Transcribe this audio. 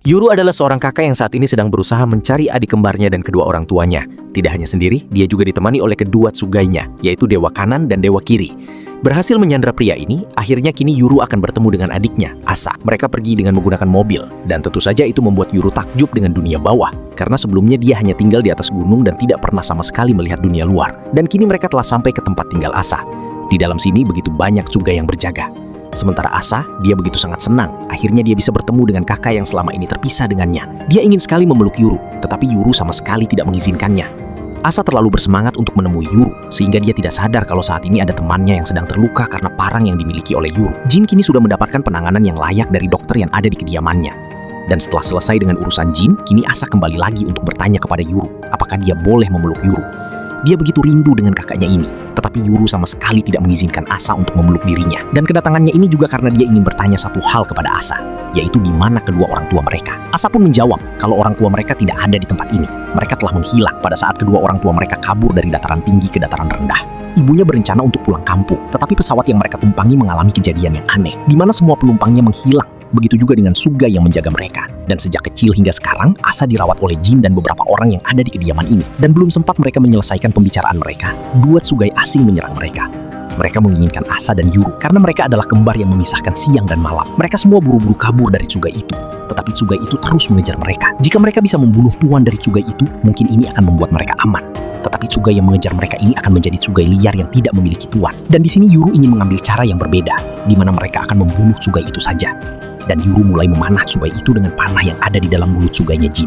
Yuru adalah seorang kakak yang saat ini sedang berusaha mencari adik kembarnya dan kedua orang tuanya. Tidak hanya sendiri, dia juga ditemani oleh kedua tsugainya, yaitu Dewa Kanan dan Dewa Kiri. Berhasil menyandra pria ini, akhirnya kini Yuru akan bertemu dengan adiknya, Asa. Mereka pergi dengan menggunakan mobil, dan tentu saja itu membuat Yuru takjub dengan dunia bawah. Karena sebelumnya dia hanya tinggal di atas gunung dan tidak pernah sama sekali melihat dunia luar. Dan kini mereka telah sampai ke tempat tinggal Asa. Di dalam sini begitu banyak tsugai yang berjaga. Sementara Asa, dia begitu sangat senang. Akhirnya dia bisa bertemu dengan kakak yang selama ini terpisah dengannya. Dia ingin sekali memeluk Yuru, tetapi Yuru sama sekali tidak mengizinkannya. Asa terlalu bersemangat untuk menemui Yuru, sehingga dia tidak sadar kalau saat ini ada temannya yang sedang terluka karena parang yang dimiliki oleh Yuru. Jin kini sudah mendapatkan penanganan yang layak dari dokter yang ada di kediamannya. Dan setelah selesai dengan urusan Jin, kini Asa kembali lagi untuk bertanya kepada Yuru, apakah dia boleh memeluk Yuru. Dia begitu rindu dengan kakaknya ini, tetapi Yuru sama sekali tidak mengizinkan Asa untuk memeluk dirinya. Dan kedatangannya ini juga karena dia ingin bertanya satu hal kepada Asa, yaitu di mana kedua orang tua mereka. Asa pun menjawab kalau orang tua mereka tidak ada di tempat ini. Mereka telah menghilang pada saat kedua orang tua mereka kabur dari dataran tinggi ke dataran rendah. Ibunya berencana untuk pulang kampung, tetapi pesawat yang mereka tumpangi mengalami kejadian yang aneh, di mana semua penumpangnya menghilang. Begitu juga dengan Tsugai yang menjaga mereka. Dan sejak kecil hingga sekarang, Asa dirawat oleh Jin dan beberapa orang yang ada di kediaman ini. Dan belum sempat mereka menyelesaikan pembicaraan mereka, dua Tsugai asing menyerang mereka. Mereka menginginkan Asa dan Yuru karena mereka adalah kembar yang memisahkan siang dan malam. Mereka semua buru-buru kabur dari Tsugai itu. Tetapi Tsugai itu terus mengejar mereka. Jika mereka bisa membunuh tuan dari Tsugai itu, mungkin ini akan membuat mereka aman. Tetapi Tsugai yang mengejar mereka ini akan menjadi Tsugai liar yang tidak memiliki tuan. Dan di sini Yuru ingin mengambil cara yang berbeda, di mana mereka akan membunuh Tsugai itu saja. Dan Yuru mulai memanah Tsugai itu dengan panah yang ada di dalam mulut Tsugainya Jin.